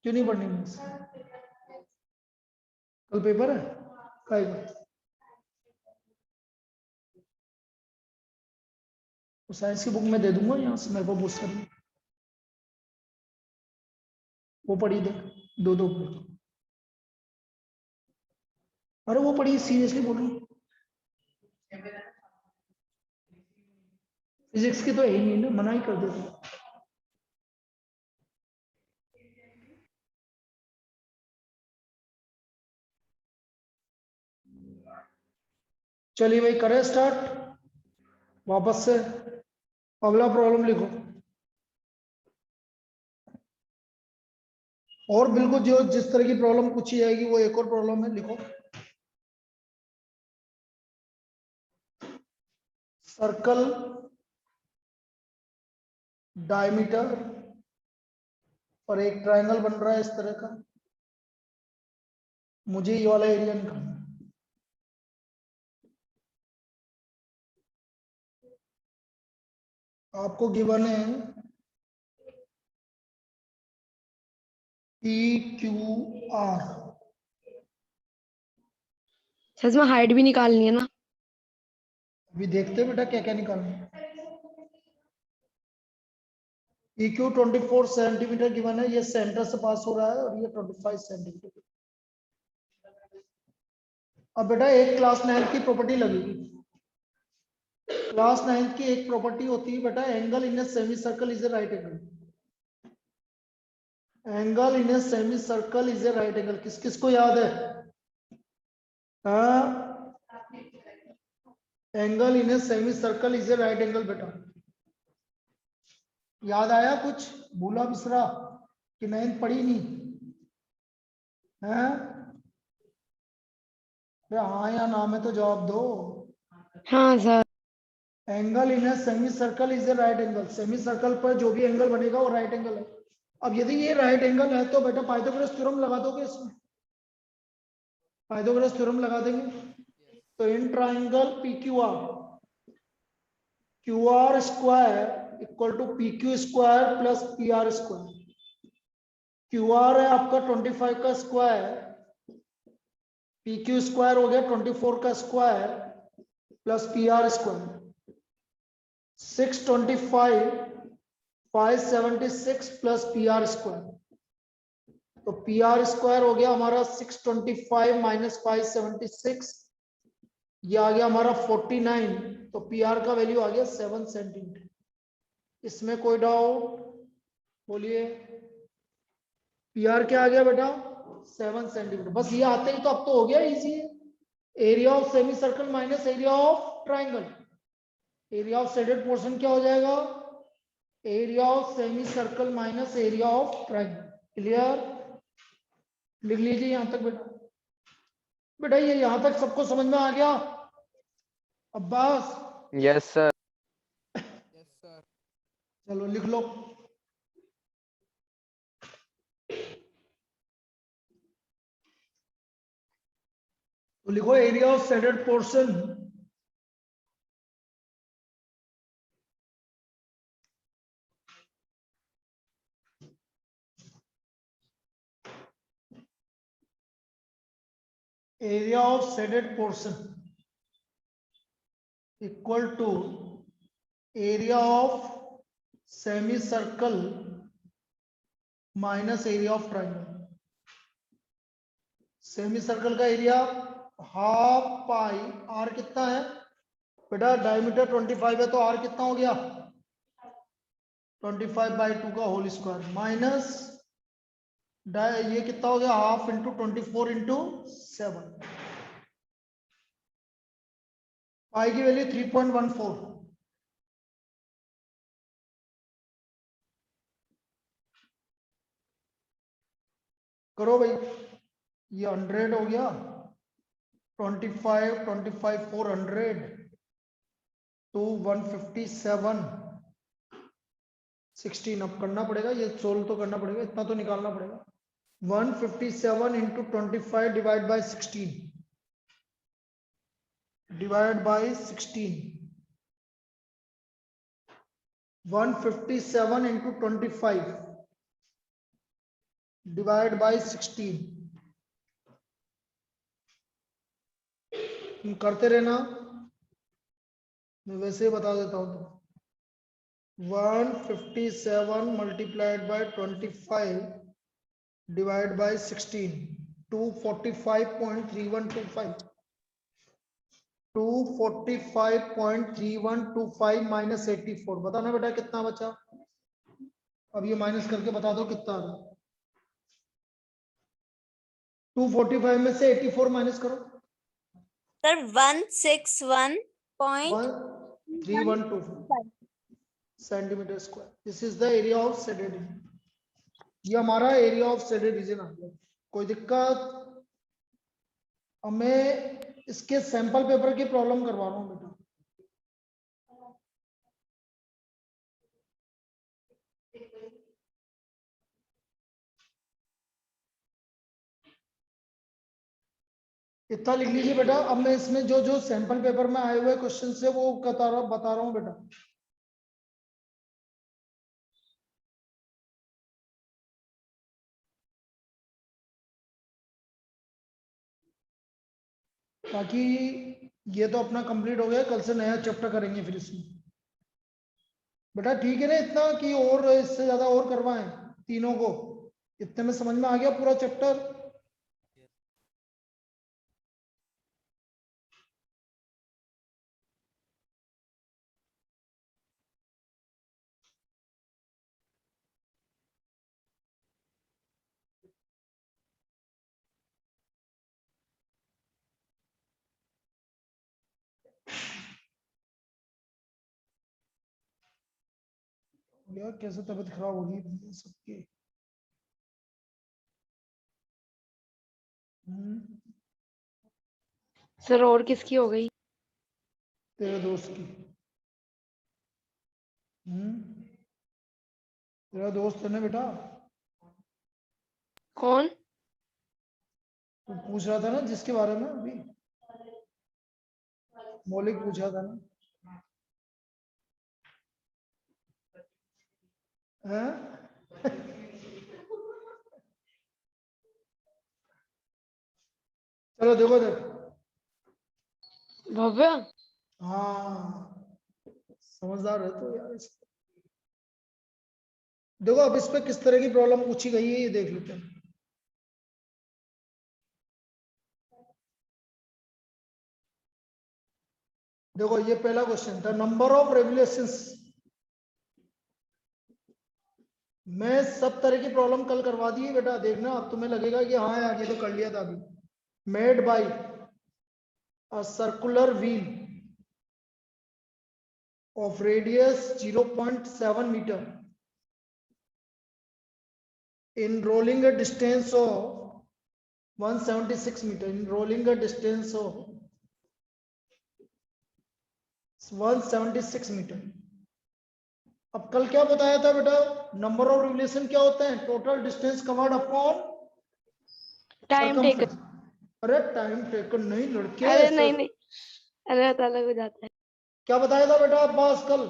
क्यों नहीं पढ़नी मैथ्स? कल पेपर है काय का? तो साइंस की बुक में दे दूंगा यहाँ से, मेरे को बहुत सारी। वो पढ़ी देख, दो दो। अरे वो पढ़ी, सीरियसली बोल रही हूँ। फिजिक्स की तो है ही नहीं ना, मना ही कर देते। चलिए भाई करें स्टार्ट वापस से। अगला प्रॉब्लम लिखो, और बिल्कुल जो जिस तरह की प्रॉब्लम पूछी जाएगी वो एक और प्रॉब्लम है, लिखो। सर्कल डायमीटर और एक ट्रायंगल बन रहा है इस तरह का, मुझे ये वाला एरिया निकालना है। आपको गिवन है पी क्यू आर। सर इसमें हाइट भी निकालनी है ना? अभी देखते हैं बेटा क्या क्या निकालना है। PQ 24 सेंटीमीटर गिवन है, ये सेंटर से पास हो रहा है, और ये 25 सेंटीमीटर। अब बेटा एक क्लास 9 की प्रॉपर्टी लगेगी। क्लास 9 की एक प्रॉपर्टी होती है बेटा, angle in a semi circle is a right angle. Angle in a semi circle is a right angle, किस किस को याद है? Angle in a semi circle is a right angle बेटा, याद आया कुछ? भूला बिसरा कि नहीं पढ़ी नहीं है? हाँ या ना में तो जवाब दो। हाँ sir. Angle in a semi circle is a right angle, semi circle पर जो भी एंगल बनेगा वो राइट एंगल है। अब यदि ये राइट एंगल है तो बेटा पाइथागोरस थ्योरम लगा दोगे इसमें? पाइथागोरस थ्योरम लगा देंगे। तो in triangle P Q R square equal to P Q square plus P R square. Q R है आपका 25 का स्क्वायर, पी क्यू स्क्वायर हो गया 24 का square plus P R square. 625 576 plus P R square. तो पी आर स्क्वायर हो गया हमारा 625 माइनस 576, ये आ गया हमारा 49। तो पी आर का वैल्यू आ गया 7 सेंटीमीटर। इसमें कोई डाउट? बोलिए। पी आर क्या आ गया बेटा? 7 सेंटीमीटर। बस ये आते ही तो अब तो हो गया easy. Area of semi circle minus area of triangle. Area of shaded portion क्या हो जाएगा? Area of semi circle minus area of triangle. Clear? लिख लीजिए यहां तक बेटा। बेटा ये यहां तक सबको समझ में आ गया? अब्बास? Yes sir. चलो लिख लो। तो लिखो area of shaded portion area of shaded portion equal to area of semi circle minus area of triangle. Semi circle का एरिया हाफ पाई, आर कितना है बेटा? डायमीटर 25 है, तो आर कितना हो गया? 25/2 का होल स्क्वायर माइनस ये कितना हो गया? Half into 24 into 7। पाई की वैल्यू 3.14। करो भाई, ये 100 हो गया। 25 400 टू 157 16। अब करना पड़ेगा, ये सोल्व तो करना पड़ेगा, इतना तो निकालना पड़ेगा। 157 into 25 divide by 16 divide by 16। 157 into 25 divide by 16। तुम करते रहना, मैं वैसे ही बता देता हूँ। 157 multiplied by 25 divide by 16, 245.3125, 245.3125 minus 84। बताना बेटा कितना बचा। अब ये माइनस करके बता दो कितना आ रहा है। 245 में से 84 माइनस करो। Sir 161.3125 centimetre square. This is the area of shaded region. ये हमारा एरिया ऑफ शेडेड रीजन आ गया। कोई दिक्कत? अब मैं इसके सैंपल पेपर की प्रॉब्लम करवा रहा हूँ बेटा। इतना लिख लीजिए बेटा। अब मैं इसमें जो जो सैंपल पेपर में आए हुए क्वेश्चन है वो बता रहा हूँ बेटा। बाकी ये तो अपना कंप्लीट हो गया, कल से नया चैप्टर करेंगे फिर इसमें। बेटा ठीक है ना इतना, कि और इससे ज्यादा और करवाएं तीनों को? इतने में समझ में आ गया पूरा चैप्टर? यार कैसे तबीयत खराब होगी सबकी। सर और किसकी हो गई? तेरे दोस्त की। तेरा दोस्त है ना बेटा, कौन? तू पूछ रहा था ना जिसके बारे में अभी, मौलिक पूछ रहा था ना। हैं? चलो देखो देखो। भव्य। हाँ समझदार है तो यार देखो अब इस पे किस तरह की प्रॉब्लम पूछी गई है ये देख लेते हैं। देखो ये पहला क्वेश्चन था, नंबर ऑफ रेवल्यूशंस। मैं सब तरह की प्रॉब्लम कल करवा दी है बेटा, देखना अब तुम्हें लगेगा कि हाँ यार ये तो कर लिया था अभी। Made by a circular wheel of radius 0.7 meter in rolling a distance of 176 meter, in rolling a distance of 176 metre. अब कल क्या बताया था बेटा, नंबर ऑफ रिवोल्यूशन क्या होते हैं? Total distance covered upon time taken. Circumference. अरे टाइम टेकन नहीं लड़के, अरे नहीं नहीं, अरे तो अलग हो जाता है। क्या बताया था बेटा अब्बास कल?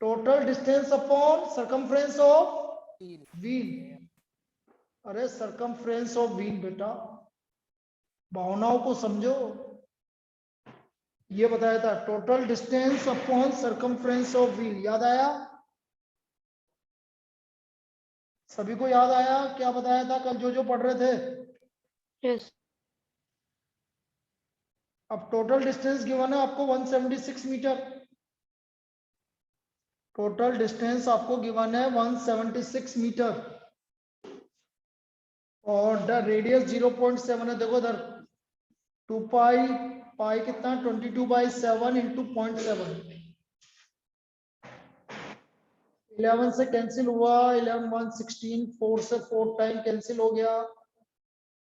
Total distance upon circumference of wheel. अरे सर्कमफ्रेंस ऑफ व्हील बेटा, भावनाओं को समझो। ये बताया था total distance upon circumference of wheel. याद आया? सभी को याद आया क्या बताया था कल जो जो पढ़ रहे थे? यस। अब टोटल डिस्टेंस गिवन है आपको 176 मीटर। टोटल डिस्टेंस आपको गिवन है 176 मीटर और द रेडियस 0.7 है। देखो इधर 2 पाई, पाई कितना 22/7 इंटू 0.7। 11 से कैंसिल हुआ, 11 1 16, 4 से 4 टाइम कैंसिल हो गया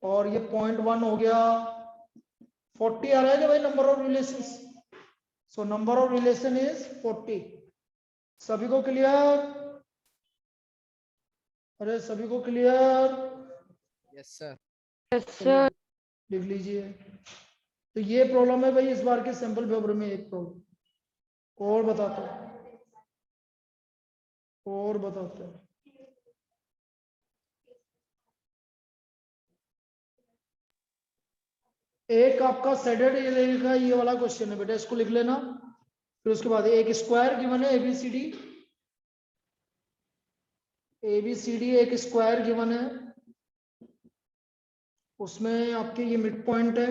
और ये 0.1 हो गया। 40 आ रहा है कि भाई number of relation? So number of relation is 40। सभी को क्लियर? अरे सभी को clear? Yes sir. Yes sir. लिख लीजिए। तो ये प्रॉब्लम है भाई इस बार के सैंपल पेपर में, एक प्रॉब्लम और बताता हूं। और बताते हैं। एक आपका सेडेड एरिया का ये वाला क्वेश्चन है बेटा, इसको लिख लेना। फिर उसके बाद एक स्क्वायर गिवन है एबीसीडी, एबीसीडी एक स्क्वायर गिवन है, उसमें आपके ये मिड पॉइंट है,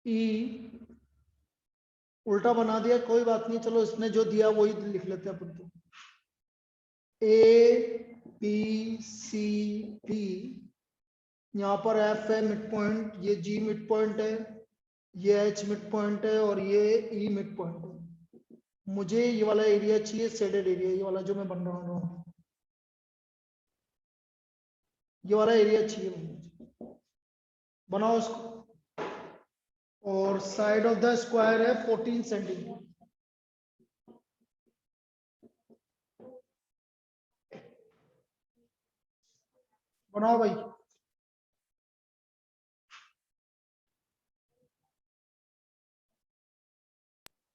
ई उल्टा बना दिया, कोई बात नहीं, चलो इसने जो दिया वही लिख लेते हैं अपन तो। ए बी सी डी, यहाँ पर एफ है मिड पॉइंट, ये जी मिड पॉइंट है, ये एच मिड पॉइंट है और ये ई मिड पॉइंट है। मुझे ये वाला एरिया चाहिए शेडेड एरिया, ये वाला जो मैं बन रहा हूँ, ये वाला एरिया चाहिए मुझे, बनाओ इसको। और साइड ऑफ द स्क्वायर है 14 सेंटीमीटर। बनाओ भाई।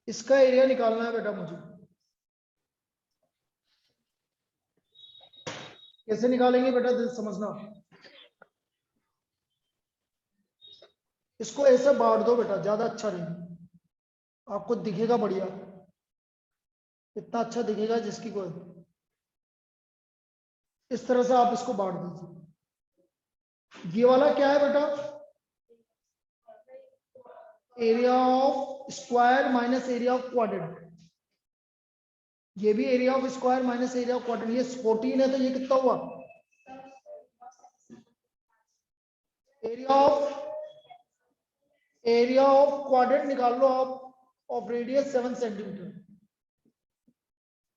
इसका एरिया निकालना है बेटा मुझे। कैसे निकालेंगे बेटा, दिल समझना। इसको ऐसे बांट दो बेटा, ज्यादा अच्छा रहेगा, आपको दिखेगा बढ़िया, इतना अच्छा दिखेगा जिसकी कोई। इस तरह से आप इसको बांट दीजिए। ये वाला क्या है बेटा, area of square minus area of quadrant. ये भी area of square minus area of quadrant, ये 14 है तो ये कितना हुआ, एरिया ऑफ क्वाड्रेंट निकाल लो आप, of radius 7 centimetre,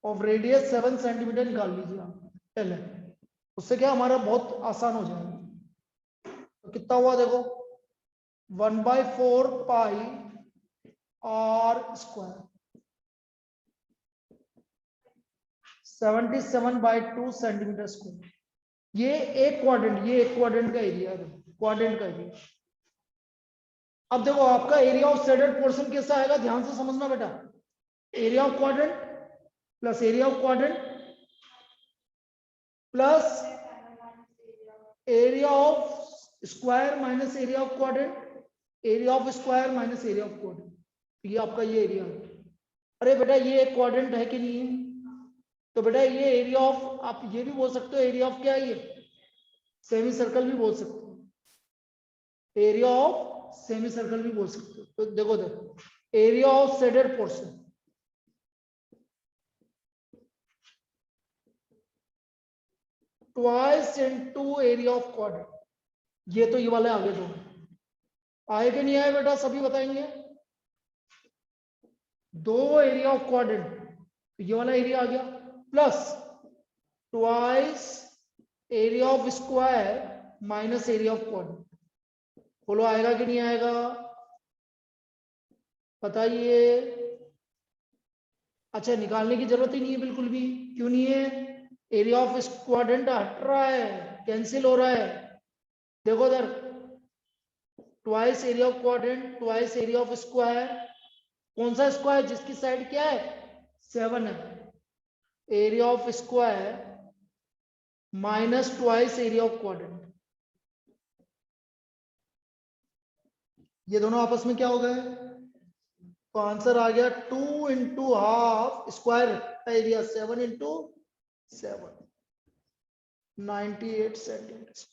of radius 7 centimetre निकाल लीजिए आप पहले, उससे क्या हमारा बहुत आसान हो जाएगा। तो कितना हुआ देखो, 1/4 पाई आर स्क्वायर, 77/2 सेंटीमीटर स्क्वायर। ये एक क्वाड्रेंट, ये एक क्वाड्रेंट का एरिया है, क्वाड्रेंट का एरिया। अब देखो आपका एरिया ऑफ शेडेड पोर्शन कैसा आएगा, ध्यान से समझना बेटा। Area of quadrant plus area of quadrant plus area of square minus area of quadrant, area of square minus area of quadrant, ये आपका ये एरिया है। अरे बेटा ये एक क्वाड्रेंट है कि नहीं है, तो बेटा ये एरिया ऑफ, आप ये भी बोल सकते हो एरिया ऑफ क्या है, ये सेमी सर्कल भी बोल सकते हो, एरिया ऑफ सेमी सर्कल भी बोल सकते हो। तो देखो देखो, area of shaded portion twice into area of quadrant, ये तो ये वाले आगे दो आए कि नहीं आए बेटा, सभी बताएंगे। दो एरिया ऑफ क्वाड्रेंट, तो ये वाला एरिया आ गया, plus twice area of square minus area of quadrant. बोलो आएगा कि नहीं आएगा, बताइए। अच्छा निकालने की जरूरत ही नहीं है बिल्कुल भी, क्यों नहीं है, एरिया ऑफ क्वाड्रेंट हट रहा है, कैंसिल हो रहा है। देखो इधर, twice area of quadrant twice area of square, कौन सा स्क्वायर, जिसकी साइड क्या है 7 है, area of square minus twice area of quadrant, ये दोनों आपस में क्या हो गए, तो आंसर आ गया 2 into half square area 7 into 7, 98 centimetre.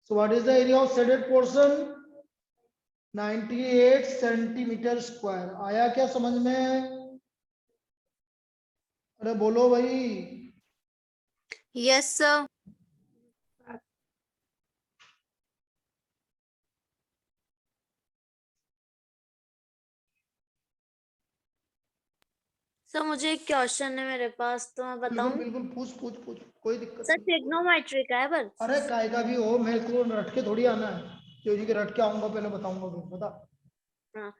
So what is the area of shaded portion, 98 centimetre square. आया क्या समझ में, अरे बोलो भाई। Yes sir. सर मुझे एक क्वेश्चन है मेरे पास, तो मैं बिल्कुल बताऊं? बिल्कुल पूछ पूछ पूछ, कोई दिक्कत सर नहीं। ट्रिग्नोमेट्री का है बस। अरे काय का भी हो, मेरे को रट के थोड़ी आना है, क्योंकि कि रट के आऊंगा पहले बताऊंगा फिर बता। हाँ,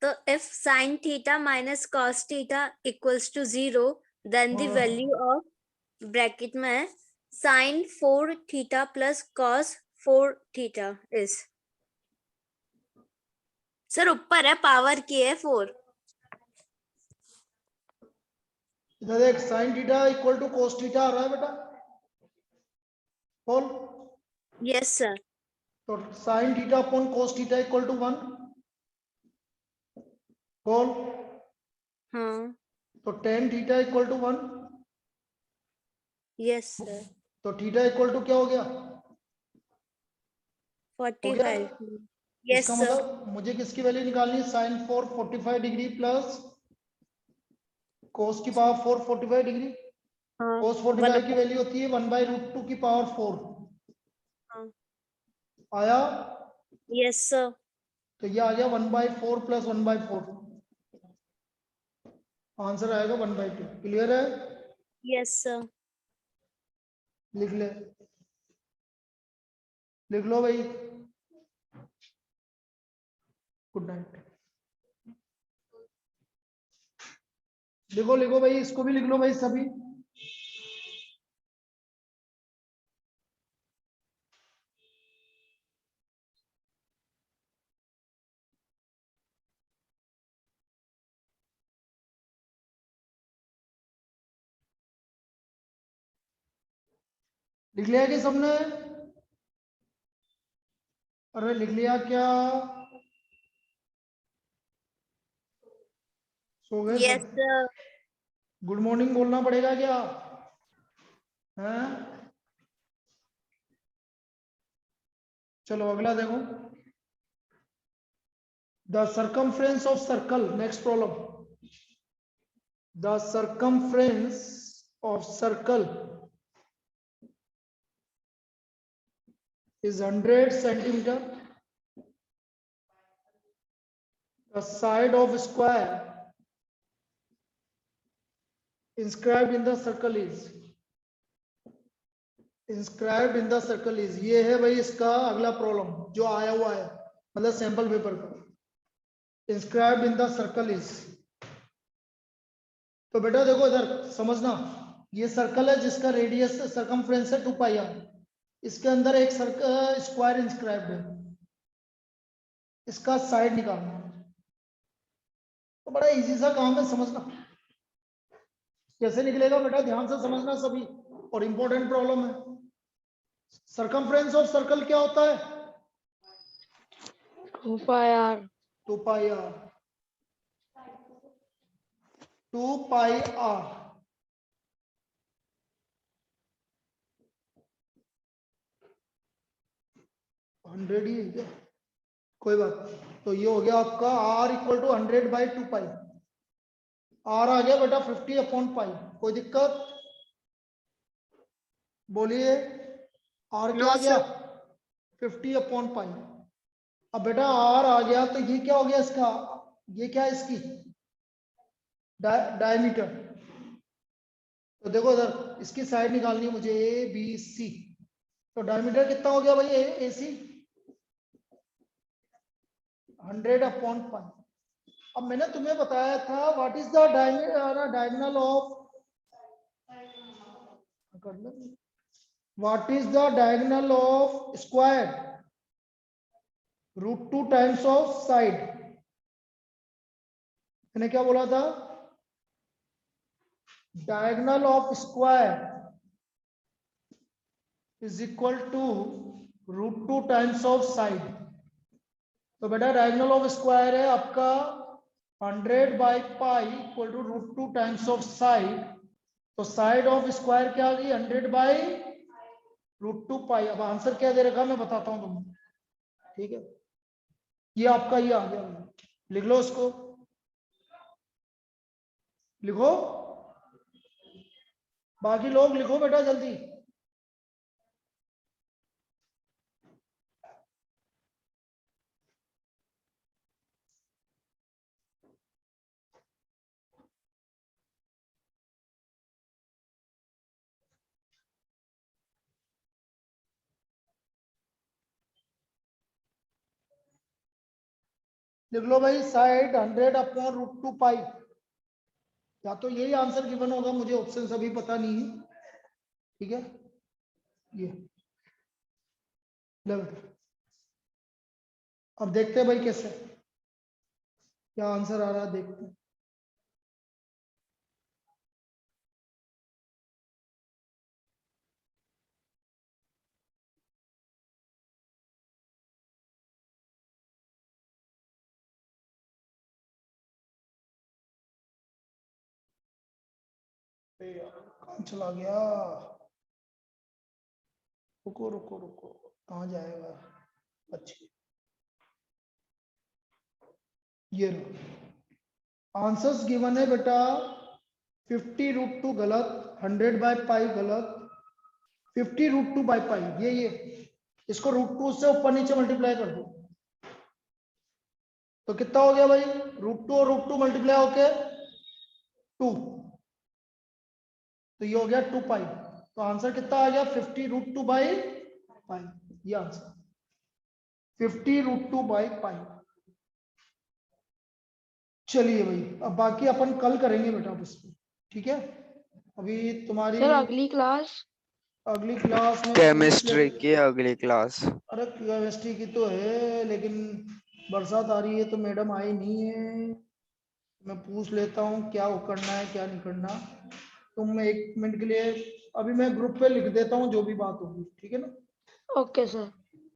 तो if sine theta minus cos theta equals to 0, then the हाँ। वैल्यू ऑफ ब्रैकेट में है sine 4 theta plus cos 4 theta is. Sir ऊपर है पावर की है 4। इधर देख sine theta equal to cos theta आ रहा है बेटा, बोल। Yes sir. तो sine theta upon cos theta equal to 1, बोल। हाँ तो tan theta equal to 1, yes sir. तो थीटा इक्वल टू क्या हो गया? 45। यस इसका सर। मतलब मुझे किसकी वैल्यू निकालनी है? साइन 4 45 डिग्री प्लस कोस की पावर 4 45 डिग्री। हाँ कोस 45 की वैल्यू होती है 1/√2 की पावर 4। हाँ आया? Yes sir. तो ये आ गया 1/4 प्लस 1/4, आंसर आएगा 1/2। क्लियर है? Yes sir. लिख ले, लिख लो भाई। Good night. लिखो लिखो भाई, इसको भी लिख लो भाई सभी। लिख लिया कि सबने? अरे लिख लिया क्या? सो गए यस सब? सर। गुड मॉर्निंग बोलना पड़ेगा क्या? हैं? चलो अगला देखो। The circumference of circle, next problem. The circumference of circle is 100 centimeter. The side of square inscribed in the circle is, inscribed in the circle is, ये है भाई इसका अगला प्रॉब्लम जो आया हुआ है, मतलब सैंपल पेपर का। inscribed in the circle is, तो बेटा देखो इधर समझना, ये सर्कल है जिसका रेडियस सर्कमफ्रेंस है 2 पाई आर। इसके अंदर एक स्क्वायर इंस्क्राइब्ड है, इसका साइड निकालना है। तो बड़ा इजी सा काम है, समझना कैसे निकलेगा बेटा, ध्यान से समझना सभी, और इंपॉर्टेंट प्रॉब्लम है। सर्कमफ्रेंस ऑफ सर्कल क्या होता है? 2 pi r 2 pi R, 2 pi R. Hundred ही है क्या? कोई बात नहीं। तो ये हो गया आपका r equal to 100/2 pi. r आ गया बेटा 50/पाई। कोई दिक्कत? बोलिए, r क्या नो आ गया? सर। 50/पाई। अब बेटा r आ गया तो ये क्या हो गया इसका? ये क्या है इसकी डायमीटर। तो देखो इधर इसकी साइड निकालनी है मुझे, ए बी सी। तो डायमीटर कितना हो गया भाई? ए सी 100/पाई। अब मैंने तुम्हें बताया था what is the diagonal of, what is the diagonal of square? √2 times of side. मैंने क्या बोला था? Diagonal of square is equal to √2 times of side. तो बेटा डायगोनल ऑफ स्क्वायर है आपका 100/पाई equal to √2 times of side. तो साइड ऑफ स्क्वायर क्या आ गई? 100/√2 पाई। अब आंसर क्या दे रखा मैं बताता हूं तुमको, ठीक है? ये आपका ये आ गया, लिख लो इसको, लिखो, बाकी लोग लिखो बेटा जल्दी। लिख लो भाई, साइड 100/√2 पाई। या तो यही आंसर गिवन होगा, मुझे ऑप्शन अभी पता नहीं है, ठीक है? ये ले बेटा, अब देखते हैं भाई कैसे। क्या आंसर आ रहा है देखते हैं। अरे यार, कहाँ चला गया? रुको रुको रुको, कहाँ जाएगा? अच्छा, ये आंसर्स गिवन है बेटा। 50√2 गलत, 100/पाई गलत, 50√2 बाई पाई, ये इसको √2 से ऊपर नीचे मल्टीप्लाई कर दो तो कितना हो गया भाई? √2 और √2 मल्टीप्लाई होके 2, तो ये हो गया 2 पाई। तो आंसर कितना आ गया? 50√2 बाई पाई, ये आंसर 50√2 बाई पाई। चलिए भाई, अब बाकी अपन कल करेंगे बेटा अब इसको, ठीक है? अभी तुम्हारी सर अगली क्लास अगली क्लास में केमिस्ट्री की अगली क्लास। अरे केमिस्ट्री की तो है, लेकिन बरसात आ रही है तो मैडम आई नहीं है। मैं पूछ लेता हूँ क्या करना है क्या नहीं करना। तुम 1 मिनट के लिए, अभी मैं ग्रुप पे लिख देता हूँ जो भी बात होगी, ठीक है ना? Okay sir.